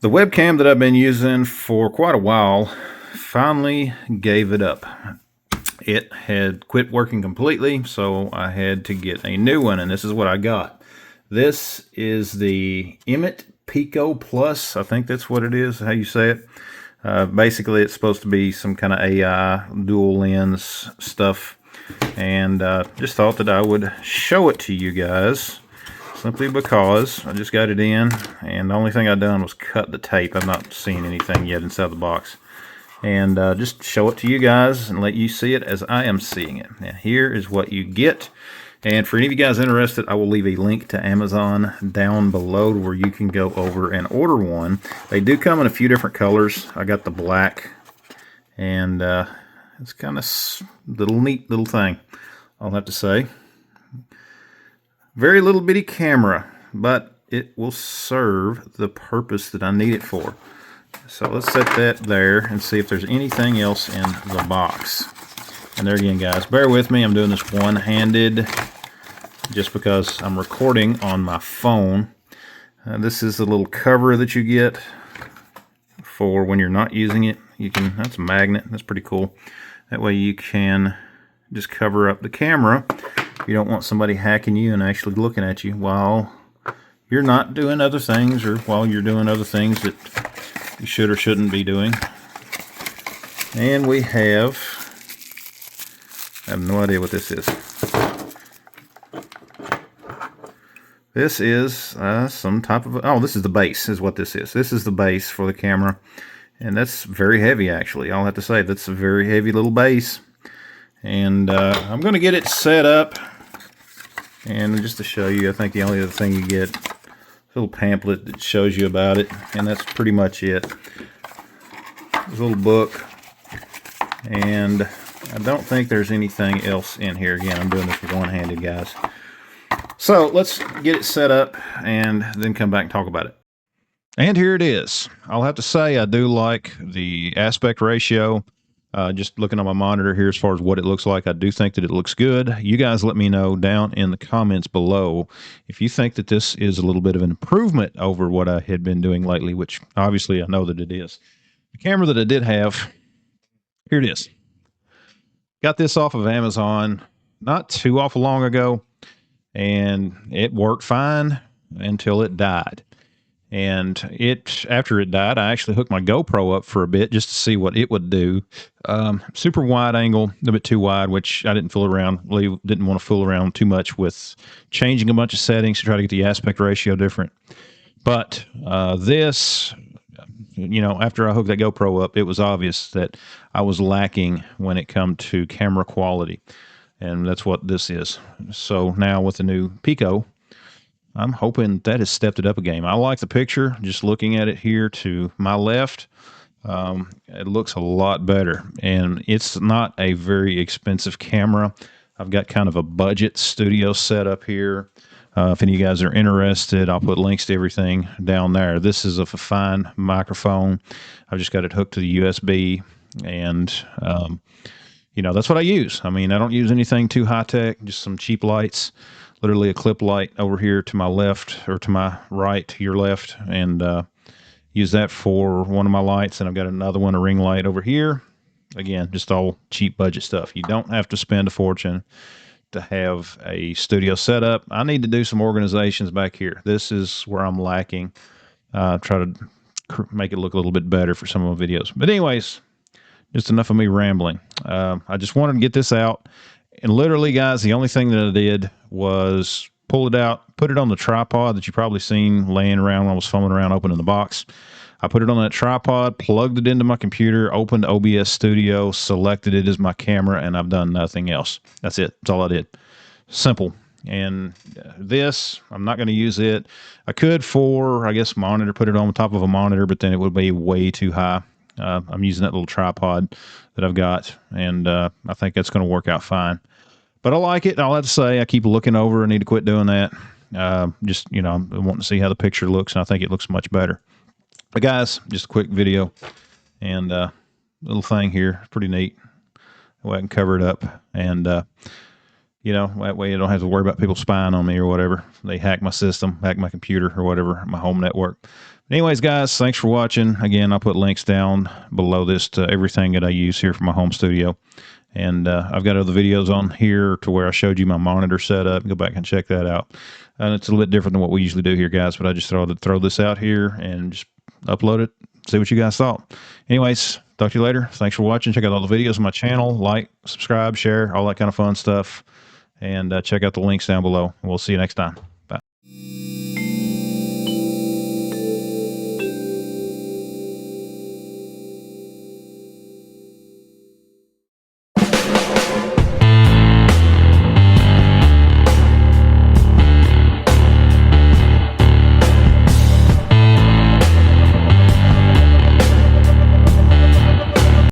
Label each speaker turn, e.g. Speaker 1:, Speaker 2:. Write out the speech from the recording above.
Speaker 1: The webcam that I've been using for quite a while finally gave it up. It had quit working completely, so I had to get a new one, and this is what I got. This is the EMEET Piko Plus. I think that's what it is, how you say it. Basically, it's supposed to be some kind of AI dual lens stuff, and just thought that I would show it to you guys. Simply because I just got it in, and the only thing I've done was cut the tape. I've not seen anything yet inside the box. And just show it to you guys and let you see it as I am seeing it. Now, here is what you get. And for any of you guys interested, I will leave a link to Amazon down below where you can go over and order one. They do come in a few different colors. I got the black, and it's kind of neat little thing, I'll have to say. Very little bitty camera, but it will serve the purpose that I need it for. So let's set that there and see if there's anything else in the box. And there again, guys, bear with me. I'm doing this one-handed just because I'm recording on my phone. This is the little cover that you get for when you're not using it. That's a magnet. That's pretty cool. That way you can just cover up the camera. You don't want somebody hacking you and actually looking at you while you're not doing other things, or while you're doing other things that you should or shouldn't be doing. And I have no idea what this is. This is some type of, this is the base is what this is. This is the base for the camera. And that's very heavy, actually. I'll have to say, that's a very heavy little base. And I'm going to get it set up. And just to show you, I think the only other thing you get is a little pamphlet that shows you about it. And that's pretty much it. There's a little book. And I don't think there's anything else in here. Again, I'm doing this one-handed, guys. So let's get it set up and then come back and talk about it. And here it is. I'll have to say I do like the aspect ratio. Just looking on my monitor here as far as what it looks like, I do think that it looks good. You guys let me know down in the comments below if you think that this is a little bit of an improvement over what I had been doing lately, which obviously I know that it is. The camera that I did have, here it is. Got this off of Amazon not too awful long ago, and it worked fine until it died. And after it died, I actually hooked my GoPro up for a bit just to see what it would do. Super wide angle, a bit too wide, which I didn't didn't want to fool around too much with changing a bunch of settings to try to get the aspect ratio different. But this, after I hooked that GoPro up, it was obvious that I was lacking when it come to camera quality. And that's what this is. So now with the new Piko, I'm hoping that has stepped it up a game. I like the picture. Just looking at it here to my left, it looks a lot better. And it's not a very expensive camera. I've got kind of a budget studio setup here. If any of you guys are interested, I'll put links to everything down there. This is a fine microphone. I've just got it hooked to the USB, and that's what I use. I mean, I don't use anything too high-tech, just some cheap lights. Literally a clip light over here to my left, or to my right, to your left, and use that for one of my lights. And I've got another one, a ring light over here. Again, just all cheap budget stuff. You don't have to spend a fortune to have a studio setup. I need to do some organizations back here. This is where I'm lacking. Try to make it look a little bit better for some of my videos. But anyways, just enough of me rambling. I just wanted to get this out. And literally, guys, the only thing that I did was pull it out, put it on the tripod that you probably seen laying around when I was fumbling around opening the box. I put it on that tripod, plugged it into my computer, opened OBS Studio, selected it as my camera, and I've done nothing else. That's it. That's all I did. Simple. And this, I'm not going to use it. I could for, I guess, monitor, put it on top of a monitor, but then it would be way too high. I'm using that little tripod that I've got, and I think that's going to work out fine. But I like it. I'll have to say, I keep looking over. I need to quit doing that. I'm wanting to see how the picture looks, and I think it looks much better. But guys, just a quick video, and little thing here, pretty neat. That way I can cover it up, and that way I don't have to worry about people spying on me or whatever. They hack my system, hack my computer or whatever, my home network. Anyways, guys, thanks for watching. Again, I'll put links down below this to everything that I use here for my home studio. And I've got other videos on here to where I showed you my monitor setup. Go back and check that out. And it's a little bit different than what we usually do here, guys, but I just throw this out here and just upload it, see what you guys thought. Anyways, talk to you later. Thanks for watching. Check out all the videos on my channel. Like, subscribe, share, all that kind of fun stuff. And check out the links down below. We'll see you next time.